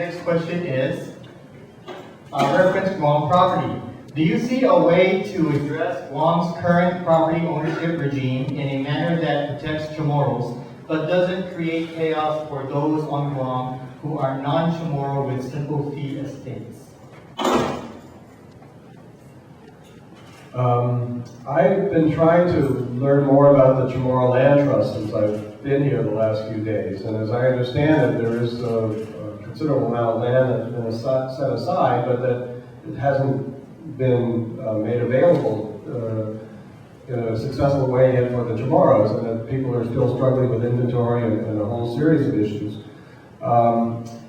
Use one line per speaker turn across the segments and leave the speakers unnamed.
next question is, reference Guam property. Do you see a way to address Guam's current property ownership regime in a manner that protects Chamorros, but doesn't create chaos for those on Guam who are non-Chamorro with simple fee estates?
I've been trying to learn more about the Chamorro Land Trust since I've been here the last few days, and as I understand it, there is a considerable amount of land that's been set aside, but that it hasn't been made available in a successful way yet for the Chamorros, and that people are still struggling with inventory and a whole series of issues.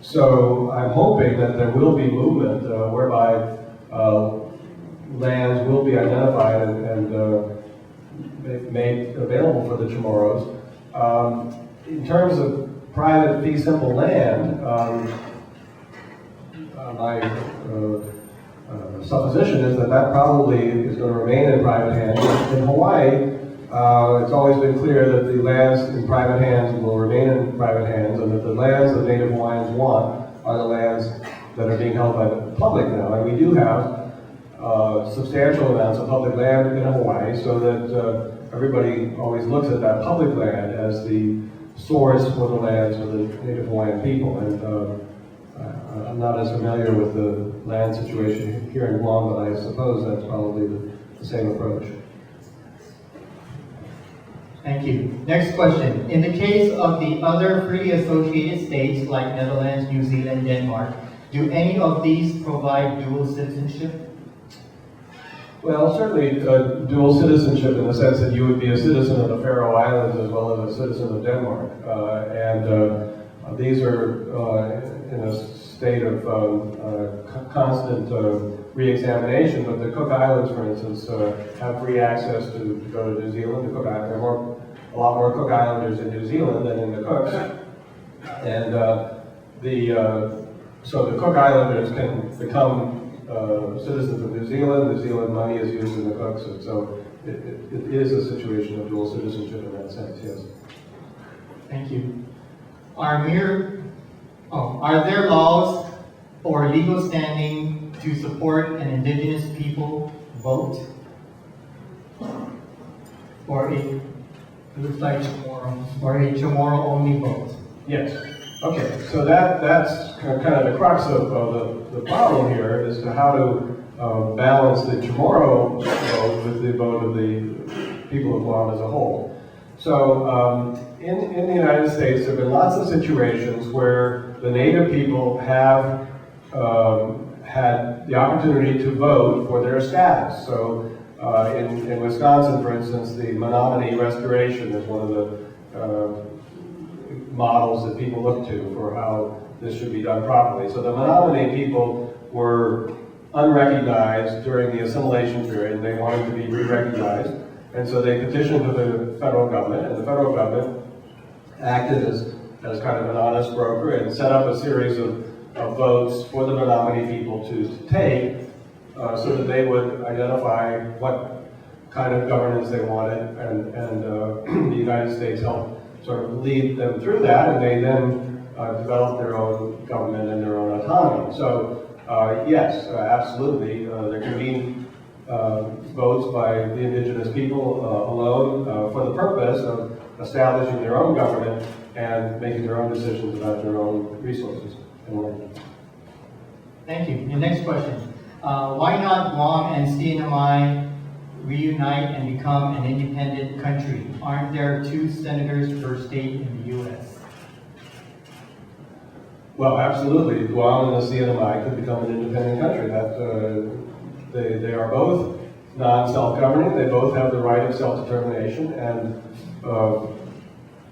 So I'm hoping that there will be movement whereby lands will be identified and made available for the Chamorros. In terms of private fee simple land, my supposition is that probably is going to remain in private hands. In Hawaii, it's always been clear that the lands in private hands will remain in private hands, and that the lands that Native Hawaiians want are the lands that are being held by the public now. And we do have substantial amounts of public land in Hawaii, so that everybody always looks at that public land as the source for the lands of the Native Hawaiian people. And I'm not as familiar with the land situation here in Guam, but I suppose that's probably the same approach.
Thank you. Next question. In the case of the other freely associated states like Netherlands, New Zealand, Denmark, do any of these provide dual citizenship?
Well, certainly dual citizenship in the sense that you would be a citizen of the Faroe Islands as well as a citizen of Denmark. These are in a state of constant re-examination, but the Cook Islands, for instance, have free access to go to New Zealand. The Cook Islands, there are a lot more Cook Islanders in New Zealand than in the Cooks. And so the Cook Islanders can become citizens of New Zealand. New Zealand money is used in the Cooks, and so it is a situation of dual citizenship in that sense, yes.
Thank you. Are there laws or legal standing to support an indigenous people vote? Or a Chamorro only vote?
Yes. Okay, so that's kind of the crux of the problem here, is to how to balance the Chamorro vote with the vote of the people of Guam as a whole. So in the United States, there have been lots of situations where the Native people have had the opportunity to vote for their status. So in Wisconsin, for instance, the Menominee Restoration is one of the models that people look to for how this should be done properly. So the Menominee people were unrecognized during the assimilation period, and they wanted to be re-recognized. And so they petitioned to the federal government, and the federal government acted as kind of an honest broker and set up a series of votes for the Menominee people to take so that they would identify what kind of governance they wanted, and the United States helped sort of lead them through that, and they then developed their own government and their own autonomy. So yes, absolutely, there can be votes by the indigenous people alone for the purpose of establishing their own government and making their own decisions about their own resources and land.
Thank you. The next question. Why not Guam and CNMI reunite and become an independent country? Aren't there 2 senators per state in the U.S.?
Well, absolutely. Guam and the CNMI could become an independent country. They are both non-self-governing. They both have the right of self-determination, and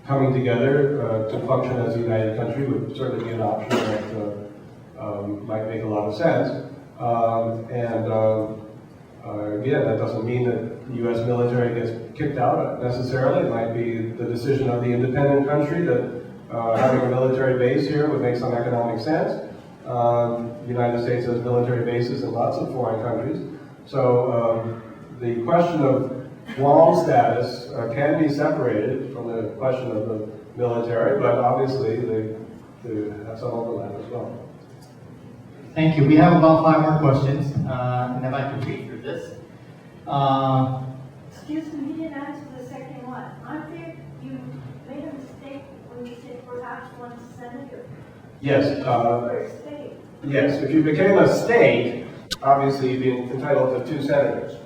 coming together to function as a united country would certainly be an option that might make a lot of sense. Again, that doesn't mean that the U.S. military gets kicked out necessarily. It might be the decision of the independent country that having a military base here would make some economic sense. The United States has military bases in lots of foreign countries. So the question of Guam status can be separated from the question of the military, but obviously they have some overlap as well.
Thank you. We have about 5 more questions, and if I could read through this.
Excuse me, you didn't answer the second one. Aren't there, you made a mistake when you said perhaps one senator
Yes,
or a state.
yes, if you became a state, obviously you'd be entitled to 2 senators.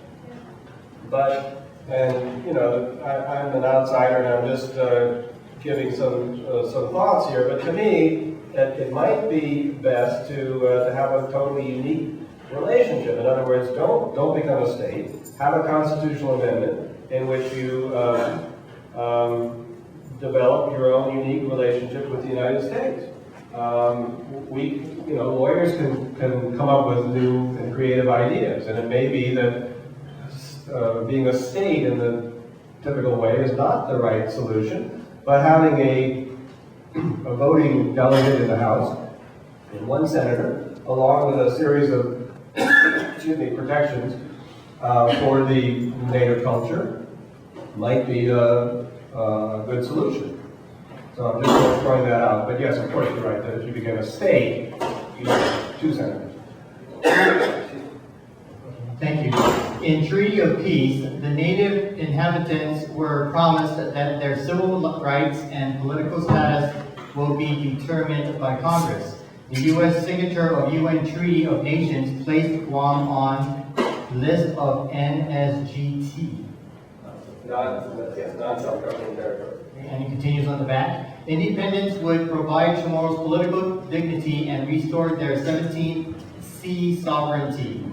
But, and, you know, I'm an outsider and I'm just giving some thoughts here, but to me, it might be best to have a totally unique relationship. In other words, don't become a state. Have a constitutional amendment in which you develop your own unique relationship with the United States. Lawyers can come up with new and creative ideas, and it may be that being a state in the typical way is not the right solution, but having a voting delegate in the House and 1 senator, along with a series of protections for the native culture, might be a good solution. So I'm just throwing that out. But yes, of course, you're right, that if you became a state, you need 2 senators.
Thank you. In Treaty of Peace, the native inhabitants were promised that their civil rights and political status will be determined by Congress. The U.S. signature of UN Treaty of Nations placed Guam on list of NSGT.
Non-self-governing territory.
And it continues on the back. Independence would provide Chamorros political dignity and restore their 17th sea sovereignty.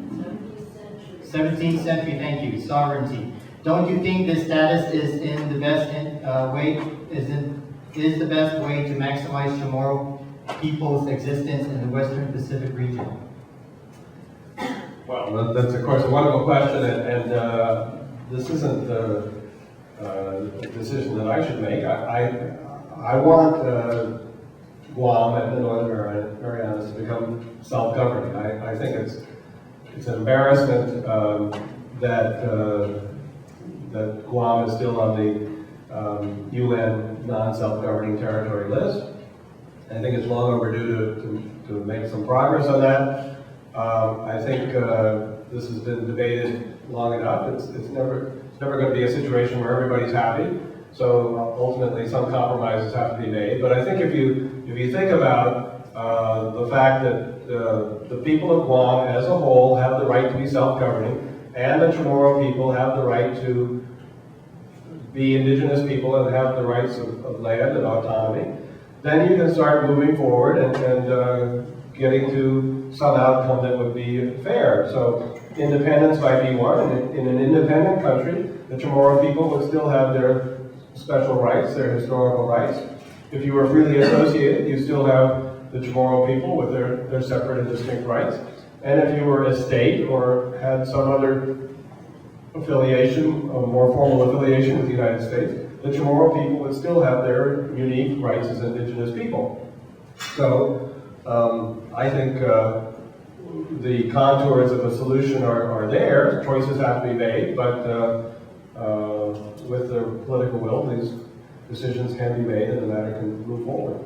17th century, thank you, sovereignty. Don't you think this status is in the best is the best way to maximize Chamorro people's existence in the Western Pacific region?
Well, that's of course a wonderful question, and this isn't a decision that I should make. I want Guam and the Northern Marianas to become self-governing. I think it's an embarrassment that Guam is still on the UN non-self-governing territory list. I think it's long overdue to make some progress on that. I think this has been debated long enough. It's never going to be a situation where everybody's happy. So ultimately, some compromises have to be made. But I think if you think about the fact that the people of Guam as a whole have the right to be self-governing, and the Chamorro people have the right to be indigenous people and have the rights of land and autonomy, then you can start moving forward and getting to some outcome that would be fair. So independence might be one, and in an independent country, the Chamorro people would still have their special rights, their historical rights. If you were freely associated, you still have the Chamorro people with their separate and distinct rights. And if you were a state or had some other affiliation, a more formal affiliation with the United States, the Chamorro people would still have their unique rights as indigenous people. So I think the contours of a solution are there. Choices have to be made, but with the political will, these decisions can be made and the matter can move forward.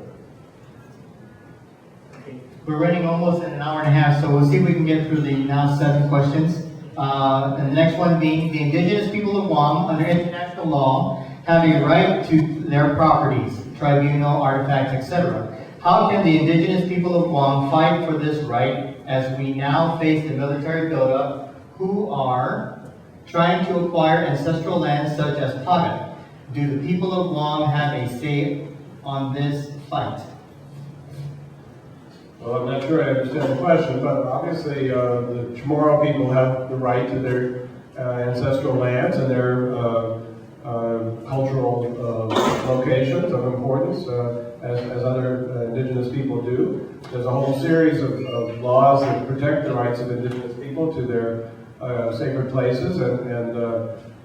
We're running almost an hour and a half, so we'll see if we can get through the now 7 questions. And the next one being, the indigenous people of Guam, under international law, have a right to their properties, tribunal, artifacts, etc. How can the indigenous people of Guam fight for this right as we now face the military buildup who are trying to acquire ancestral lands such as Paga? Do the people of Guam have a say on this fight?
Well, I'm not sure I understand the question, but obviously the Chamorro people have the right to their ancestral lands and their cultural locations of importance, as other indigenous people do. There's a whole series of laws that protect the rights of indigenous people to their sacred places, and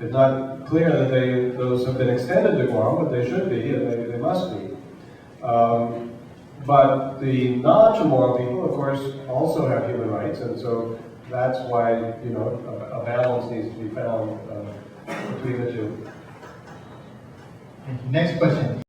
it's not clear that those have been extended to Guam, but they should be, and they must be. But the non-Chamorro people, of course, also have human rights, and so that's why, a balance needs to be found between the two.
Next question.